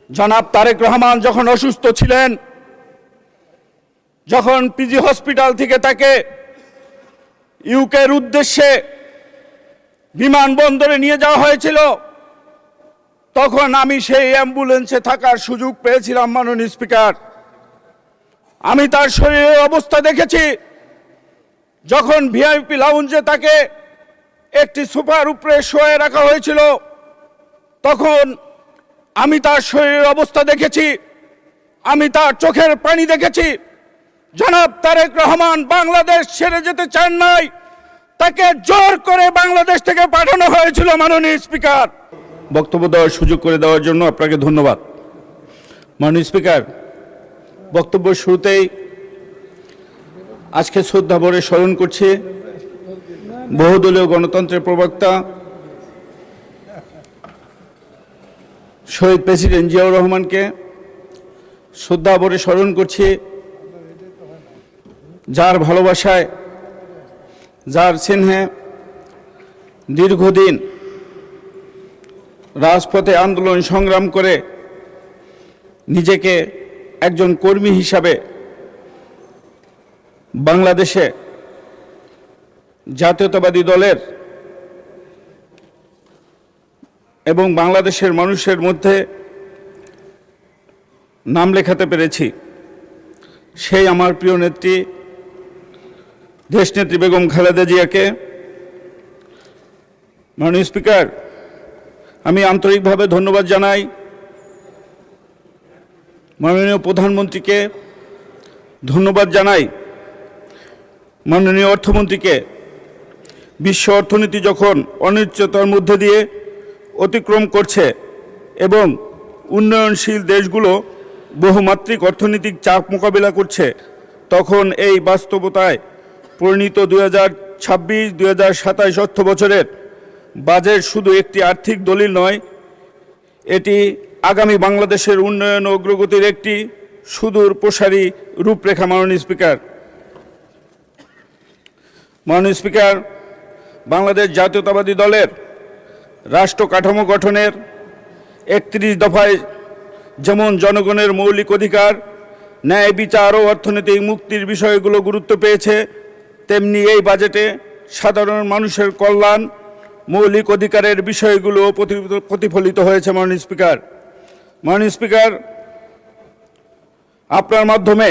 জনাব তারেক রহমান যখন অসুস্থ ছিলেন, যখন পিজি হসপিটাল থেকে তাকে ইউকের উদ্দেশ্যে বিমানবন্দরে নিয়ে যাওয়া হয়েছিল, তখন আমি সেই অ্যাম্বুলেন্সে থাকার সুযোগ পেয়েছিলাম। মাননীয় স্পিকার, আমি তার শরীরের অবস্থা দেখেছি। যখন ভিআইপি লাউঞ্জে তাকে একটি সোফার উপরে শোয়ে রাখা হয়েছিল, তখন আমি তার শরীরের অবস্থা দেখেছি, আমি তার চোখের পানি দেখেছি। জনাব তারেক রহমান বাংলাদেশ ছেড়ে যেতে চান নাই, তাকে জোর করে বাংলাদেশ থেকে পাঠানো হয়েছিল। মাননীয় স্পিকার, বক্তব্য দেওয়ার সুযোগ করে দেওয়ার জন্য আপনাকে ধন্যবাদ। মাননীয় স্পিকার, বক্তব্য শুরুতেই আজকে শ্রদ্ধা ভরে স্মরণ করছি বহুদলীয় গণতন্ত্রের প্রবক্তা শহীদ প্রেসিডেন্ট জিয়াউর রহমানকে। শ্রদ্ধা ভরে স্মরণ করছি যার ভালোবাসায়, যার স্নেহে দীর্ঘদিন রাজপথে আন্দোলন সংগ্রাম করে নিজেকে একজন কর্মী হিসাবে বাংলাদেশে জাতীয়তাবাদী দলের এবং বাংলাদেশের মানুষের মধ্যে নাম লেখাতে পেরেছি। সেই আমার প্রিয় নেত্রী দেশনেত্রী বেগম খালেদা জিয়াকে। মাননীয় স্পিকার, আমি আন্তরিকভাবে ধন্যবাদ জানাই মাননীয় প্রধানমন্ত্রীকে, ধন্যবাদ জানাই মাননীয় অর্থমন্ত্রীকে। বিশ্ব অর্থনীতি যখন অনিশ্চয়তার মধ্যে দিয়ে অতিক্রম করছে এবং উন্নয়নশীল দেশগুলো বহুমাত্রিক অর্থনৈতিক চাপ মোকাবিলা করছে, তখন এই বাস্তবতায় প্রণীত 2026-2027 অর্থ বছরের বাজেট শুধু একটি আর্থিক দলিল নয়, এটি আগামী বাংলাদেশের উন্নয়ন ও অগ্রগতির একটি সুদূর প্রসারী রূপরেখা। মাননীয় স্পিকার, মাননীয় স্পিকার, বাংলাদেশ জাতীয়তাবাদী দলের রাষ্ট্র কাঠামো গঠনের 31 দফায় যেমন জনগণের মৌলিক অধিকার, ন্যায় বিচার ও অর্থনৈতিক মুক্তির বিষয়গুলো গুরুত্ব পেয়েছে, তেমনি এই বাজেটে সাধারণ মানুষের কল্যাণ, মৌলিক অধিকারের বিষয়গুলো প্রতিফলিত হয়েছে। মাননীয় স্পিকার, মাননীয় স্পিকার, আপনার মাধ্যমে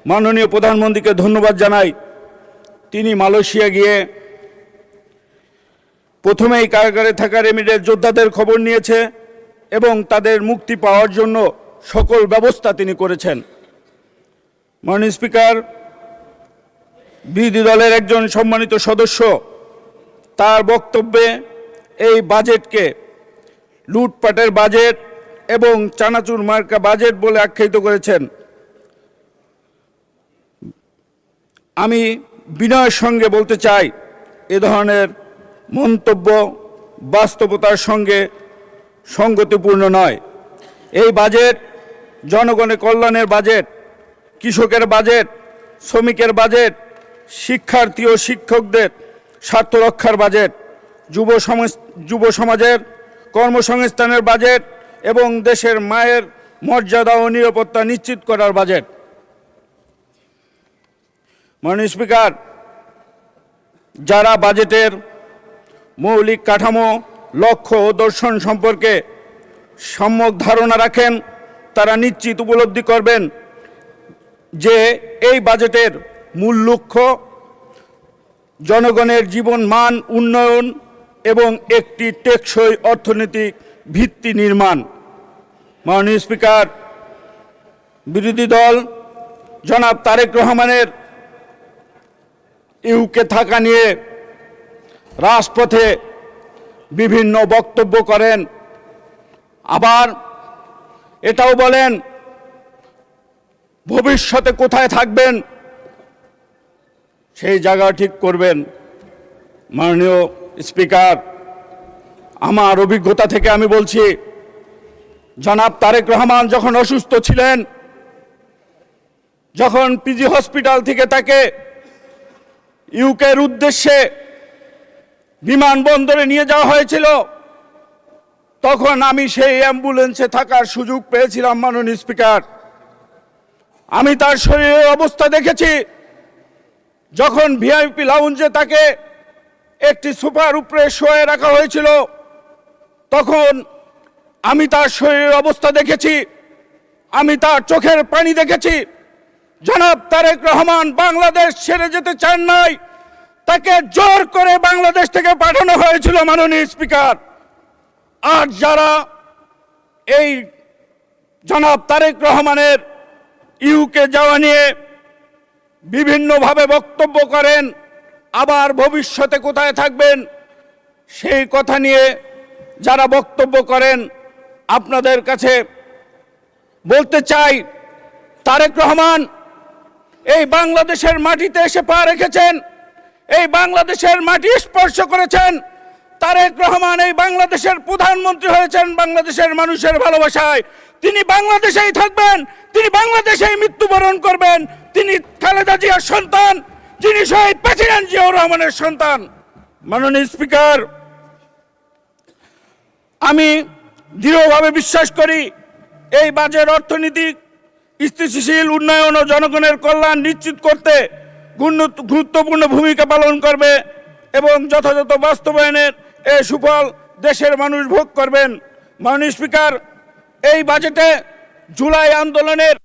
মাননীয় প্রধানমন্ত্রীকে ধন্যবাদ জানাই। তিনি মালয়েশিয়া গিয়ে প্রথমেই কারাগারে থাকা রেমিডের যোদ্ধাদের খবর নিয়েছে এবং তাদের মুক্তি পাওয়ার জন্য সকল ব্যবস্থা তিনি করেছেন। মাননীয় স্পিকার, বিরোধী দলের একজন সম্মানিত সদস্য তার বক্তব্যে এই বাজেটকে লুটপাটের বাজেট এবং চানাচুর মার্কা বাজেট বলে আখ্যায়িত করেছেন। আমি বিনয়ের সঙ্গে বলতে চাই, এ ধরনের মন্তব্য বাস্তবতার সঙ্গে সঙ্গতিপূর্ণ নয়। এই বাজেট জনগণের কল্যাণের বাজেট, কৃষকের বাজেট, শ্রমিকের বাজেট, শিক্ষার্থী ও শিক্ষকদের স্বার্থ রক্ষার বাজেট, যুব সমাজের কর্মসংস্থানের বাজেট এবং দেশের মায়ের মর্যাদা ও নিরাপত্তা নিশ্চিত করার বাজেট। মাননীয় স্পিকার, যারা বাজেটের মৌলিক কাঠামো, লক্ষ্য ও দর্শন সম্পর্কে সম্যক ধারণা রাখেন, তারা নিশ্চিত উপলব্ধি করবেন যে এই বাজেটের মূল লক্ষ্য জনগণের জীবন মান উন্নয়ন এবং একটি টেকসই অর্থনৈতিক ভিত্তি নির্মাণ। মাননীয় স্পিকার, বিরোধী দল জনাব তারেক রহমানের ইউকে থাকা নিয়ে রাজপথে বিভিন্ন বক্তব্য করেন, আবার এটাও বলেন ভবিষ্যতে কোথায় থাকবেন সেই জায়গা ঠিক করবেন। মাননীয় স্পিকার, আমার অভিজ্ঞতা থেকে আমি বলছি, জনাব তারেক রহমান যখন অসুস্থ ছিলেন, যখন পিজি হসপিটাল থেকে তাকে ইউকের উদ্দেশ্যে বিমানবন্দরে নিয়ে যাওয়া হয়েছিল, তখন আমি সেই অ্যাম্বুলেন্সে থাকার সুযোগ পেয়েছিলাম মাননীয় স্পিকার। আমি তার শরীরের অবস্থা দেখেছি। যখন ভিআইপি লাউঞ্জে তাকে একটি সোফার উপরে শোয়ে রাখা হয়েছিল, তখন আমি তার শরীরের অবস্থা দেখেছি, আমি তার চোখের পানি দেখেছি। জনাব তারেক রহমান বাংলাদেশ ছেড়ে যেতে চান নাই, তাকে জোর করে বাংলাদেশ থেকে পাঠানো হয়েছিল মাননীয় স্পিকার। আর যারা এই জনাব তারেক রহমানের ইউকে যাওয়া নিয়ে বিভিন্নভাবে বক্তব্য করেন, আবার ভবিষ্যতে কোথায় থাকবেন সেই কথা নিয়ে যারা বক্তব্য করেন, আপনাদের কাছে বলতে চাই, তারেক রহমান এই বাংলাদেশের মাটিতে এসে পা রেখেছেন, এই বাংলাদেশের মাটি স্পর্শ করেছেন। তারেক রহমান এই বাংলাদেশের প্রধানমন্ত্রী হয়েছেন বাংলাদেশের মানুষের ভালোবাসায়। তিনি বাংলাদেশেই থাকবেন, তিনি বাংলাদেশেই মৃত্যুবরণ করবেন। তিনি খালেদা জিয়ার সন্তান, যিনি শহীদ প্রেসিডেন্ট জিয়াউর রহমানের সন্তান। মাননীয় স্পিকার, আমি দৃঢ়ভাবে বিশ্বাস করি এই বাজেট অর্থনৈতিক স্থিতিশীল উন্নয়ন ও জনগণের কল্যাণ নিশ্চিত করতে গুরুত্বপূর্ণ ভূমিকা পালন করবে এবং যথাযথ বাস্তবায়নের এই সুফল দেশের মানুষ ভোগ করবেন। মাননীয় স্পিকার, এই বাজেটে জুলাই আন্দোলনের